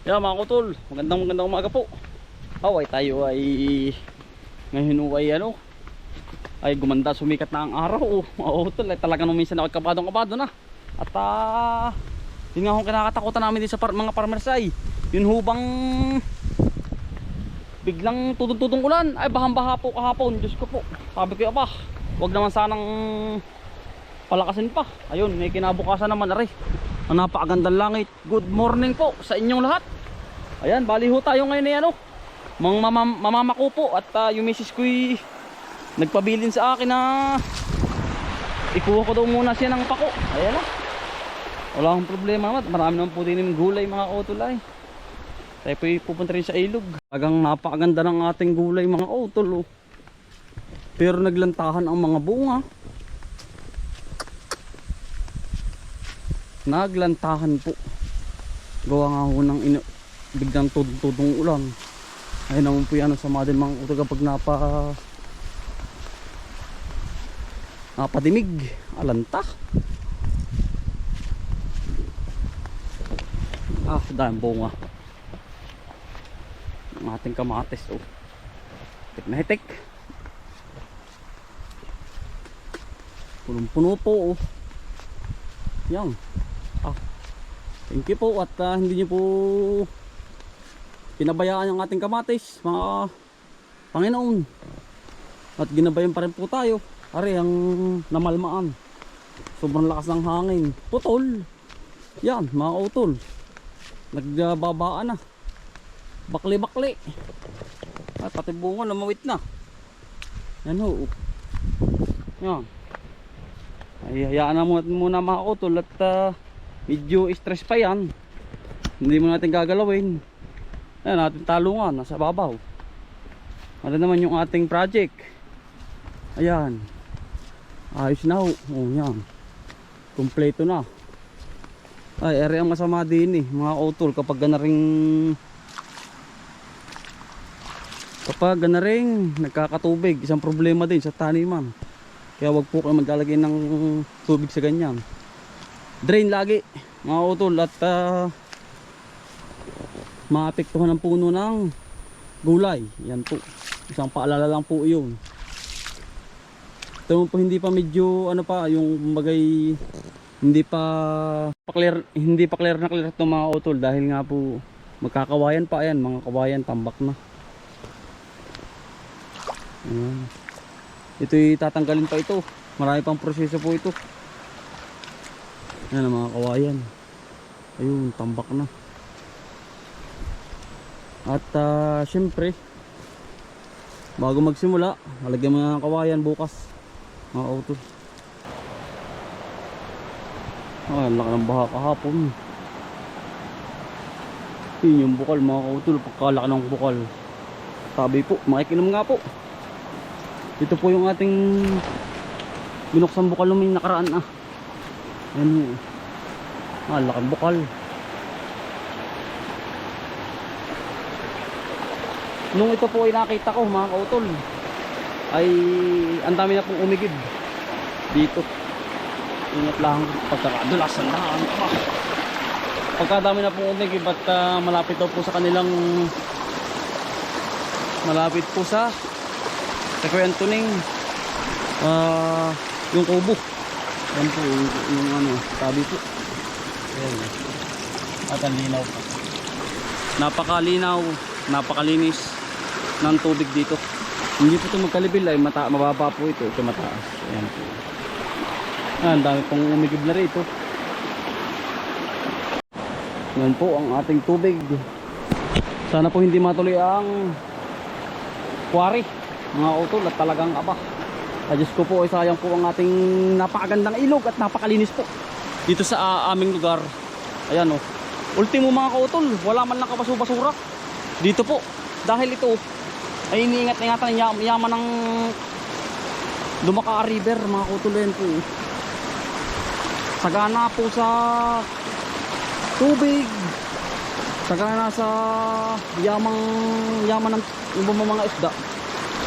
Yeah, mga kutol, magandang umaga po. Ay tayo ay ngayon ay ay gumanda, sumikat na ang araw. Mga kutol, ay talaga nung minsan ako kabadong-kabado na. At yun nga akong kinakatakutan namin din sa mga farmers ay yun hubang biglang tudong-tudong ulan. Ay bahang-baha po kahapon, Diyos ko po. Sabi ko aba, wag naman sanang palakasin pa. Ayun, may kinabukasan naman na rin. Ang napakagandang langit. Good morning po sa inyong lahat. Ayan, bali ho tayo ngayon ay mamamako po. At yung misis ko'y nagpabilin sa akin na ikuha ko daw muna siya ng pako. Ayan na, wala akong problema naman. Marami naman po din yung gulay mga utol. Tayo po'y pupunta rin sa ilog. Talagang napakaganda ng ating gulay mga utol. Pero naglantahan ang mga bunga. Naglantahan po. Gawa nga ho ng biglang tudong ulan. Ayun naman po yan, sama din mga utol kapag napadimig, alanta. Dahil bunga ang ating kamatis. Hitik na hitik, punong-puno po. Yan. Thank you po at hindi nyo po pinabayaan ang ating kamatis mga Panginoon. At ginabayan pa rin po tayo. Ari ang namalmaan. Sobrang lakas ng hangin. Putol. Yan mga utol. Nagbabaan na. Bakli-bakli. At pati bunga namawit na. Yan ho. Yan. Ay hayaan na muna mga utol at medyo stress pa yan. Hindi mo natin gagalawin. Ayan, natin talungan nasa babaw. Ano naman yung ating project. Ayan, ayos na ho. Yan, kompleto na. Ay ere ang masama din mga utol kapag gana ring nagkakatubig. Isang problema din sa taniman. Kaya wag po kayo maglalagay ng tubig sa ganyan. Drain lagi mga utol at maapektuhan ang puno ng gulay. Yan po, isang paalala lang po yun. Ito po hindi pa medyo yung bagay hindi pa clear na clear ito mga utol dahil nga po magkakawayan pa. Ayan, mga kawayan tambak na. Ayan. Ito'y tatanggalin pa ito. Marami pang proseso po ito. Ayan ang mga kawayan. Ayun, tambak na. At syempre bago magsimula, malagyan mo ng kawayan bukas mga utol. Ang laki ng baha kahapon. Yun yung bukal mga utol. Pagkalaki ng bukal, tabi po, makikinom nga po. Ito po yung ating binuksan bukal nung may nakaraan. Yan. Laking bukal. Nung ito po ay nakita ko mga kautol, ay ang dami na pong umigib dito. Ingat lang pagkakadulas ang daan. Pagkadami na pong umigib at malapit daw po sa kanilang Kuya Antoning yung kubo. Yan po yung tabi po. Ayan. At ang linaw po. Napakalinaw, napakalinis ng tubig dito. Hindi po ito magkalibil ay mababa po ito. Ito mataas. Ayan po. Ang dami pong umigib na rito. Yan po ang ating tubig. Sana po hindi matuloy ang quarry mga utol at talagang Diyos ko po ay sayang po ang ating napakagandang ilog at napakalinis po dito sa aming lugar. Ayan o. Ultimo mga kautol, wala man lang kabaso-basura dito po. Dahil ito ay iniingat-ingatan ng yaman ng Lumaka River mga kautol. Yan po. Sagana po sa tubig. Sagana sa yaman ng mga isda.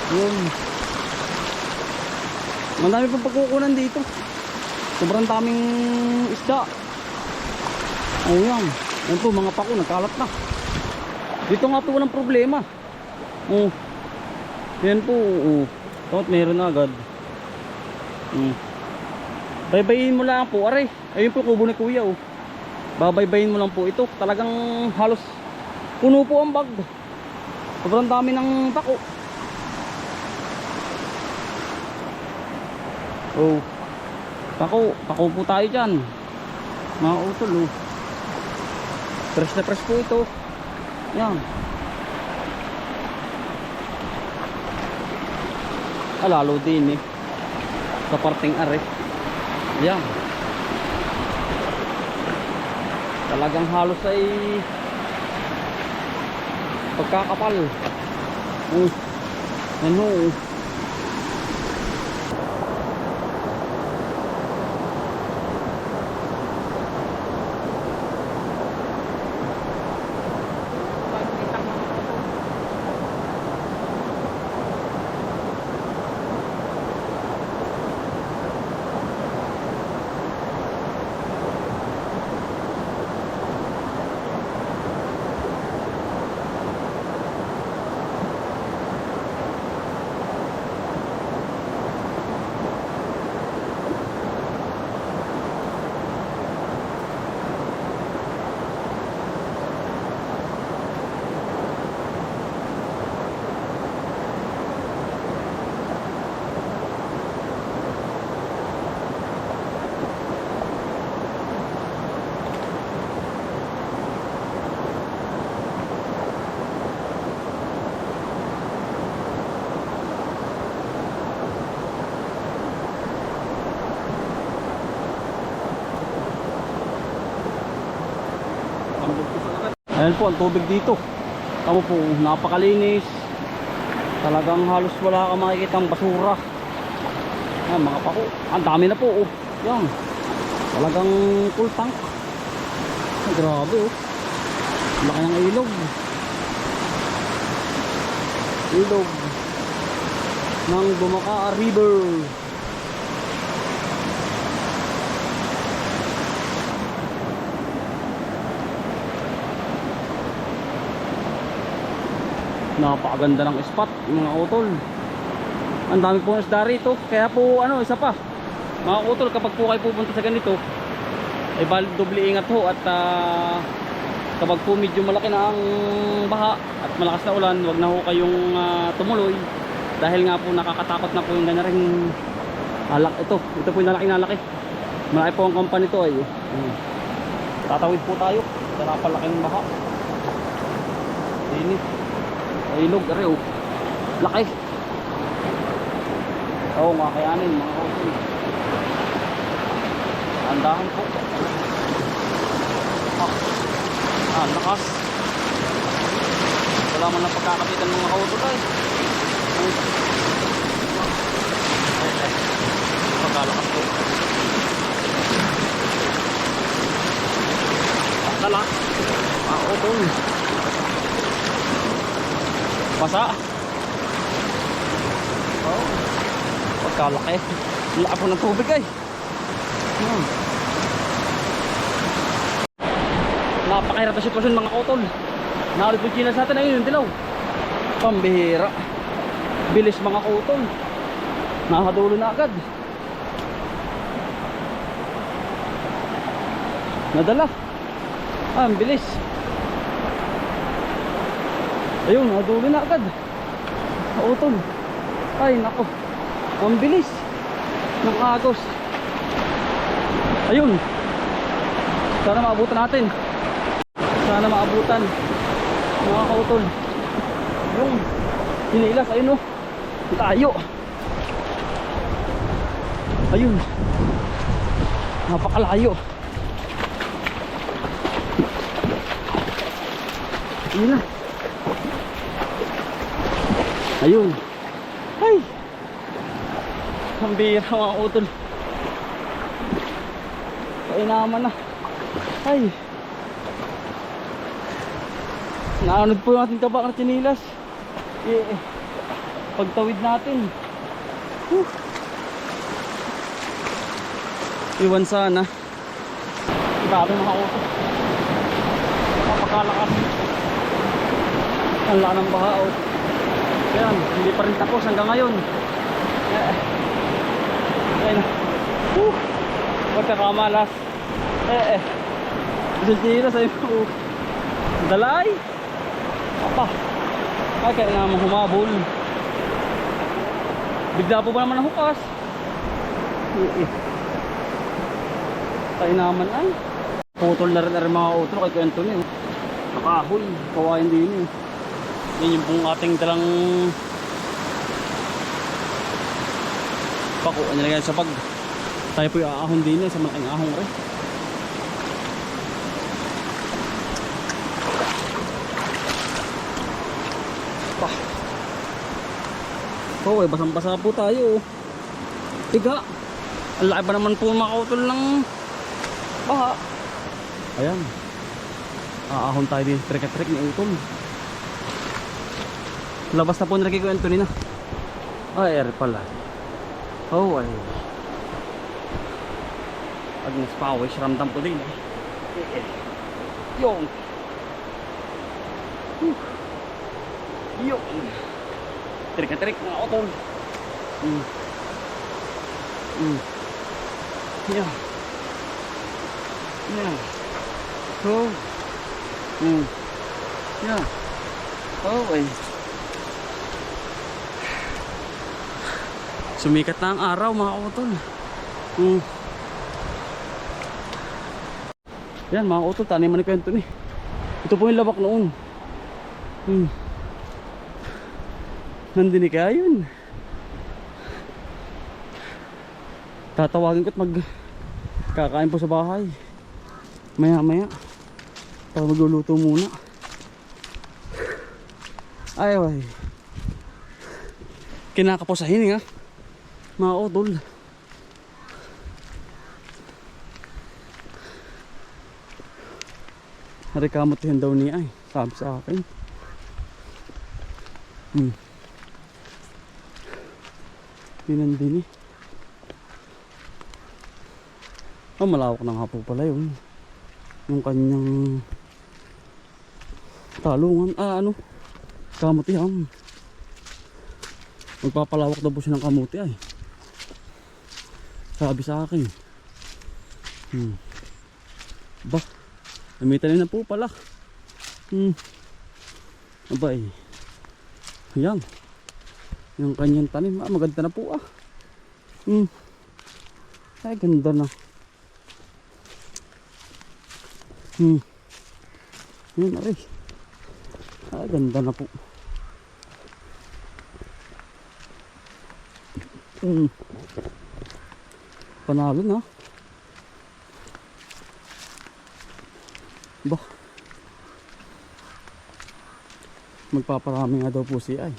Yun. Madami pang pagkukunan dito. Sobrang daming isda. Oh yan. Yan po mga pako, nagkalat na. Dito nga po walang problema. Oh. Yan po. Oh. Tapos meron na agad. Baybayin mo lang po. Aray. Ayun po kubo ni kuya. Oh. Babaybayin mo lang po ito. Talagang halos puno po ang bag. Sobrang dami ng pako. Oh. Pako po tayo dyan. Mga utol. Oh. Fresh na fresh po ito. Yan. Lalo din sa parting are. Yan. Talagang halos ay pagkakapal. Ano? Ayan po ang tubig dito. Tama po, napakalinis. Talagang halos wala kang makikitang basura. Ayan, mga pako. Ang dami na po. Oh. Yan. Talagang full tank. Ay, grabe oh. Laki ng ilog. Ilog ng Bumakaa River. Napakaganda ng spot mga utol. Ang dami pong isda rito. Kaya po ano, isa pa mga utol, kapag po kayo pupunta sa ganito ay balik doble ingat ho. At kapag po medyo malaki na ang baha at malakas na ulan, wag na ho kayong tumuloy. Dahil nga po nakakatakot na po yung ganaring alak. Ito po yung nalaki. Malaki po ang company ito ay tatawid po tayo sa napalaking baha. Ini ilog, are oh. Laki. Oo nga, kayanin mga utol. Andahan po. Lakas. Wala mo lang pagkakapitan ng mga utol ay. Pagkalakas po. Pagkala. Mga utol. Basa. Oh. Pagkalaki. Laki po ng tubig ay. Napakahirap na sitwasyon mga utol. Naulit po China sa atin. Ayun yung dilaw. Pambihira. Bilis mga utol. Nakadulo na agad. Nadala. Ang bilis. Ayun, nadulo na agad. Utol. Ay, nako. Ang bilis ng agos. Ayun. Sana maabutan natin. Sana maabutan. Mga kautol. Yung hinilas, ayun oh. Tayo. Ayun. Napakalayo. Ayun na. Ayun. Ay. Ang bira mga utol. Painaman na. Ay. Naanod po natin kabak ng chinilas. Pagtawid natin. Iwan sana. Grabe mga utol. Napakalakas. Ang laki ng baha oh. Ayan, hindi pa rin tapos hanggang ngayon. Ayan. Pagkakamalas. Sintira sa iyo. Dalay. Apa. Ay, kaya naman humabol. Bigla po ba naman ang hukas? Tayo naman ay. Putol na rin mga utol kay Kuya Antonio. Nakahoy. Kawain din eh. Yan yung pong ating dalang pako. Nilagay sa pag. Tayo po yung aahon din eh. Sa malaking ahong rin. Oh, basang-basa po tayo. Tiga. Ang laki pa naman po makautol ng baha. Ayan. Aahon tayo din. Trek-trek ni utol. Labas na po nilagay ko yung Anthony na. Ay, air pala. Oh, ay. Agnes Powers, ramdam ko din. Yung. Yung. Trik-trik mga utol. Yeah. Yeah. Oh. Yeah. Oh, ay. Sumikat na ang araw mga utol. Yan mga utol, taniman ni Kuya Anthony. Ito po yung labak noon. Nandini kaya yun. Tatawagin ko't kakain po sa bahay. Maya maya. Para magluluto muna. Ay ay. Kinakapos sa hininga. Mga utol. Narikamot yun daw niya ay. Sabi sa akin. Pinandini. Oh, malawak ng hapo pala yun. Yung kanyang talungan. Ano? Kamuti yan. Magpapalawak daw po siya ng kamuti ay. Sabi sa akin. Ba? May tanim na po pala. Abay. Yan. Yung kanyang tanim. Maganda na po ah. Ay, ganda na. Yun ay. Ay, ganda na po. Panalo na. Bah. Magpaparami nga daw po siya ay.